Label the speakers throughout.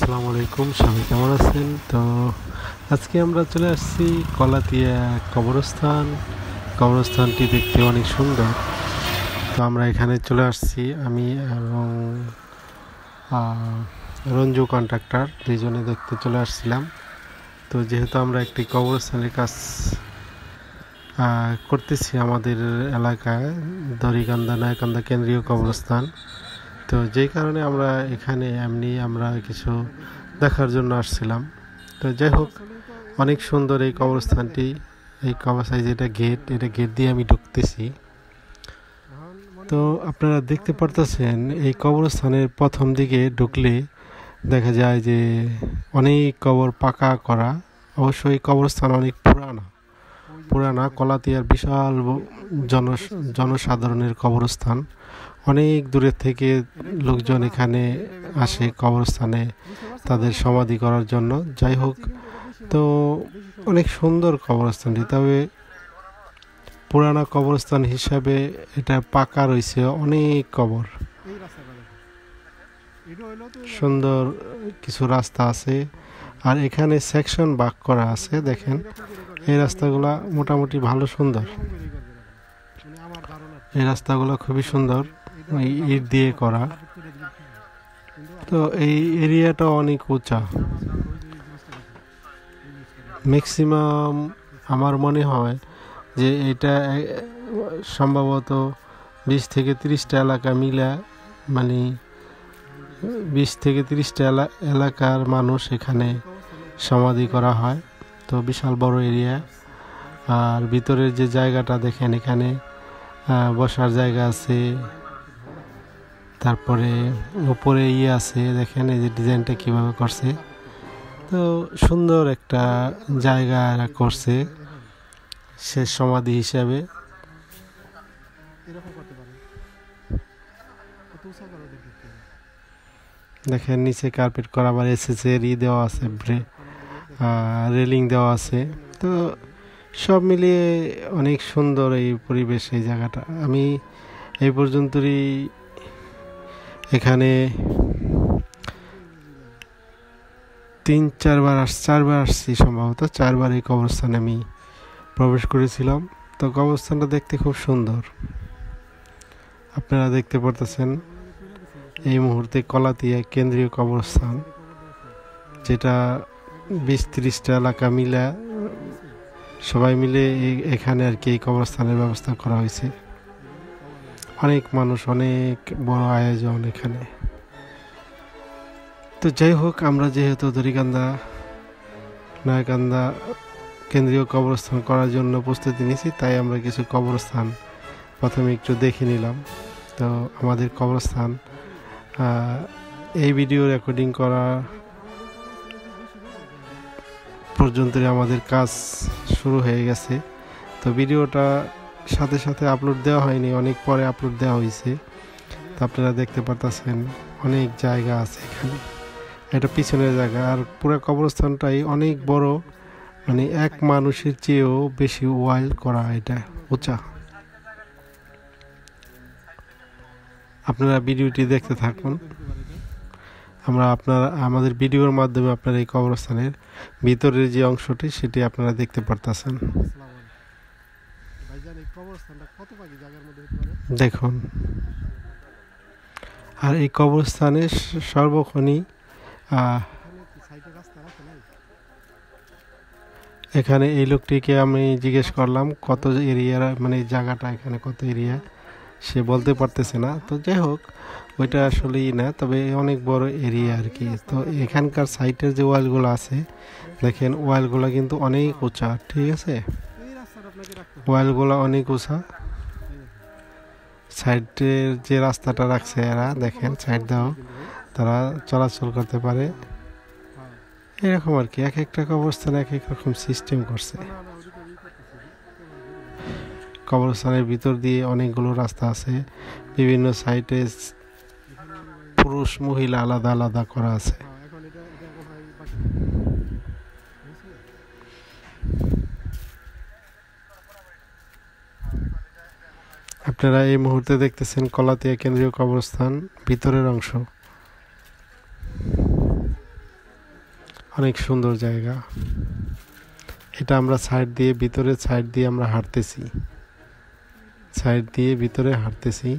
Speaker 1: আসসালামু আলাইকুম, সবাই কেমন আছেন? তো আজকে আমরা চলে আসছি কলাতিয়া কবরস্থানটি দেখতে অনেক সুন্দর। তো আমরা এখানে চলে আসছি, আমি এবং রঞ্জু কন্ট্রাক্টর দুইজনে দেখতে চলে আসছিলাম। তো যেহেতু আমরা একটি কবরস্থানের কাজ করতেছি আমাদের এলাকায়, দড়িকান্দা নয়াকান্দা কেন্দ্রীয় কবরস্থান, তো যেই কারণে আমরা এখানে আমরা কিছু দেখার জন্য আসছিলাম। তো যাই হোক, অনেক সুন্দর এই কবরস্থানটি। এই কবরস্থান যেটা এটা গেট দিয়ে আমি ঢুকতেছি। তো আপনারা দেখতে পারতেছেন এই কবরস্থানের প্রথম দিকে ঢুকলে দেখা যায় যে অনেক কবর পাকা করা। অবশ্যই কবরস্থান অনেক পুরানা কলাতিয়ার বিশাল জনসাধারণের কবরস্থান। অনেক দূরের থেকে লোকজন এখানে আসে কবরস্থানে তাদের সমাধি করার জন্য। যাই হোক, তো অনেক সুন্দর কবরস্থানটি, তবে পুরানা কবরস্থান হিসাবে এটা পাকা রয়েছে, অনেক কবর, সুন্দর কিছু রাস্তা আছে। আর এখানে সেকশন ভাগ করা আছে, দেখেন এই রাস্তাগুলা মোটামুটি ভালো সুন্দর। এই রাস্তাগুলো খুবই সুন্দর, ইট দিয়ে করা। তো এই এরিয়াটা অনেক উঁচা, ম্যাক্সিমাম আমার মনে হয় যে এটা সম্ভবত 20 থেকে 30টা এলাকা মিলা, মানে 20 থেকে 30টা এলাকার মানুষ এখানে সমাধি করা হয়। তো বিশাল বড় এরিয়া। আর ভিতরের যে জায়গাটা দেখেন, এখানে বসার জায়গা আছে, তারপরে উপরে আছে, দেখেন এই যে ডিজাইনটা কিভাবে করছে। তো সুন্দর একটা জায়গা করছে শেষ সমাধি হিসাবে। দেখেন নিচে কার্পেট করা, আবার এসএসের দেওয়া আছে, রেলিং দেওয়া আছে। তো সব মিলিয়ে অনেক সুন্দর এই পরিবেশ, এই জায়গাটা। আমি এই পর্যন্তই এখানে 4বার আসছি, সম্ভবত 4বার এই কবরস্থানে আমি প্রবেশ করেছিলাম। তো কবরস্থানটা দেখতে খুব সুন্দর, আপনারা দেখতে পারতেছেন। এই মুহূর্তে কলাতিয়া কেন্দ্রীয় কবরস্থান, যেটা 20-30টা এলাকা মিলা সবাই মিলে এখানে আর কি এই কবরস্থানের ব্যবস্থা করা হয়েছে। অনেক মানুষ, অনেক বড় আয়োজন এখানে। তো যাই হোক, আমরা যেহেতু দড়িকান্দা নয়াকান্দা কেন্দ্রীয় কবরস্থান করার জন্য প্রস্তুতি নিয়েছি, তাই আমরা কিছু কবরস্থান প্রথমে একটু দেখে নিলাম। তো আমাদের কবরস্থান এই ভিডিও রেকর্ডিং করা পর্যন্তই আমাদের কাজ শুরু হয়ে গেছে। তো ভিডিওটা সাথে সাথে আপলোড দেওয়া হয়নি, অনেক পরে আপলোড দেওয়া হয়েছে। তো আপনারা দেখতে পারতেছেন অনেক জায়গা আছে এখানে, এটা পিছনের জায়গা। আর পুরো কবরস্থানটাই অনেক বড়, মানে এক মানুষের চেয়েও বেশি ওয়াইল করা, এটা উঁচা। আপনারা ভিডিওটি দেখতে থাকুন, আমাদের ভিডিওর মাধ্যমে আপনারা এই কবরস্থানের ভিতরের যে অংশটি সেটি আপনারা দেখতে পারতেছেন। দেখুন, আর এই কবরস্থানে সর্বক্ষণই এখানে এই লোকটিকে আমি জিজ্ঞেস করলাম কত এরিয়া, মানে জায়গাটা এখানে কত এরিয়া, সে বলতে পারতেছে না। তো যাই হোক, ওইটা আসলেই না, তবে অনেক বড় এরিয়া আর কি। তো এখানকার সাইটের যে ওয়ালগুলো আছে, দেখেন ওয়ালগুলো কিন্তু অনেক উঁচা, ঠিক আছে, ওয়ালগুলো অনেক উঁচা। সাইডের যে রাস্তাটা রাখছে এরা, দেখেন সাইড দাও, তারা চলাচল করতে পারে, এরকম আর কি। এক একটা কবরস্থানে এক এক রকম সিস্টেম করছে। কবরস্থানের ভিতর দিয়ে অনেকগুলো রাস্তা আছে, বিভিন্ন সাইডে পুরুষ মহিলা আলাদা আলাদা করা আছে। আপনারা এই মুহূর্তে দেখতেছেন কলাতিয়া কেন্দ্রীয় কবরস্থান ভিতরের অংশ। অনেক সুন্দর জায়গা। এটা আমরা সাইড দিয়ে ভিতরে সাইড দিয়ে আমরা হাঁটতেছি, সাইড দিয়ে ভিতরে হাঁটতেছি।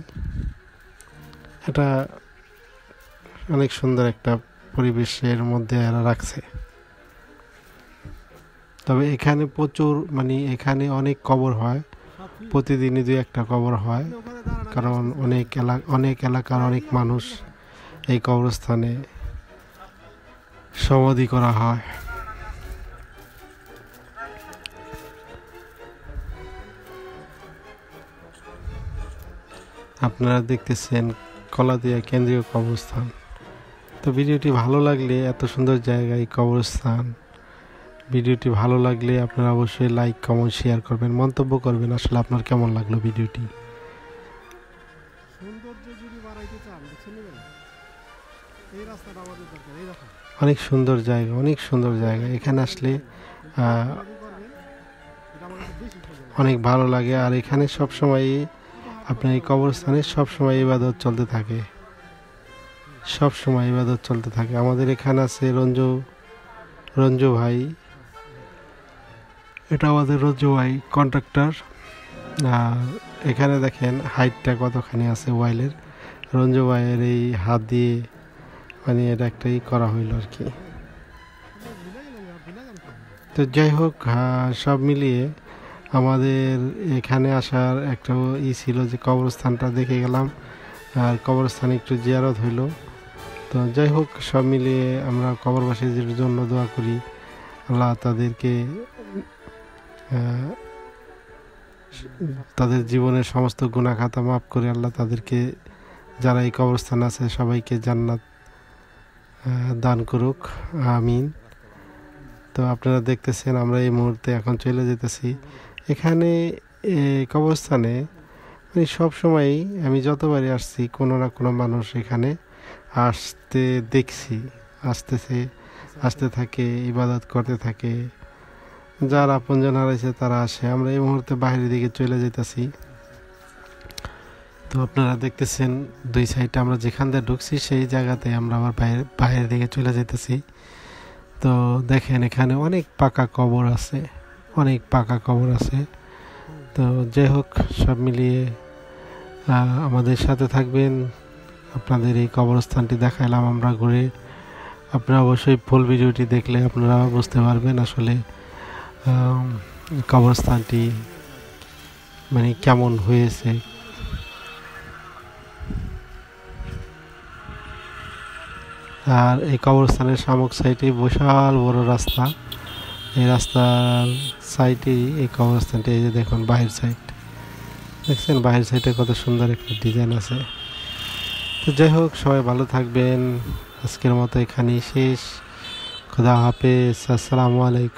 Speaker 1: এটা অনেক সুন্দর একটা পরিবেশের মধ্যে এরা রাখছে। তবে এখানে প্রচুর এখানে অনেক কবর হয়, প্রতিদিনই 2-1টা কবর হয়, কারণ অনেক এলাকার অনেক মানুষ এই কবরস্থানে সমাধি করা হয়। আপনারা দেখতেছেন কলাদিয়া কেন্দ্রীয় কবরস্থান। তো ভিডিওটি ভালো লাগলে, এত সুন্দর জায়গায় কবরস্থান, ভিডিওটি ভালো লাগলে আপনারা অবশ্যই লাইক, কমেন্ট, শেয়ার করবেন, মন্তব্য করবেন আসলে আপনার কেমন লাগলো ভিডিওটি। অনেক সুন্দর জায়গা, অনেক সুন্দর জায়গা। এখানে আসলে অনেক ভালো লাগে। আর এখানে সবসময় আপনার এই কবরস্থানে সবসময় ইবাদত চলতে থাকে, সবসময় ইবাদত চলতে থাকে। আমাদের এখানে আছে রঞ্জু ভাই, এটা আমাদের রঞ্জু ভাই কন্ট্রাক্টর। এখানে দেখেন হাইটটা কতখানি আছে ওয়াইলের। রঞ্জু ভাইয়ের এই হাত দিয়ে এটা একটাই করা হইল আর কি। তো যাই হোক, সব মিলিয়ে আমাদের এখানে আসার একটা ছিল যে কবরস্থানটা দেখে গেলাম, আর কবরস্থানে একটু জিয়ারত হইল। তো যাই হোক, সব মিলিয়ে আমরা কবরবাসীদের জন্য দোয়া করি, আল্লাহ তাদেরকে তাদের জীবনের সমস্ত গুনাহ খাতা মাফ করে আল্লাহ তাদেরকে, যারা এই কবরস্থান আছে সবাইকে জান্নাত দান করুক, আমিন। তো আপনারা দেখতেছেন আমরা এই মুহূর্তে এখন চলে যেতেছি। এখানে কবরস্থানে সব সময়ই আমি যতবারই আসছি কোনো না কোনো মানুষ এখানে আসতে দেখছি, আসতে থাকে, ইবাদত করতে থাকে। যারা আপনজন হারাইছে তারা আসে। আমরা এই মুহূর্তে বাইরের দিকে চলে যেতেছি। তো আপনারা দেখতেছেন দুই সাইডে আমরা যেখান দিয়ে ঢুকছি সেই জায়গাতে আমরা আবার বাইরের দিকে চলে যেতেছি। তো দেখেন এখানে অনেক পাকা কবর আছে, অনেক পাকা কবর আছে। তো যাই হোক, সব মিলিয়ে আমাদের সাথে থাকবেন। আপনাদের এই কবরস্থানটি দেখাইলাম আমরা ঘুরে। আপনারা অবশ্যই ফুল ভিডিওটি দেখলে আপনারা বুঝতে পারবেন আসলে কবরস্থানটি কেমন হয়েছে। আর এই কবরস্থানের সামুক সাইডে বিশাল বড় রাস্তা, এই রাস্তার সাইডেই এই কবরস্থানটি। এই যে দেখুন বাহির সাইড, দেখছেন বাহির সাইডে কত সুন্দর একটা ডিজাইন আছে। তো যাই হোক, সবাই ভালো থাকবেন। আজকের মতো এখানেই শেষ। খোদা হাফেজ, আসসালামু আলাইকুম।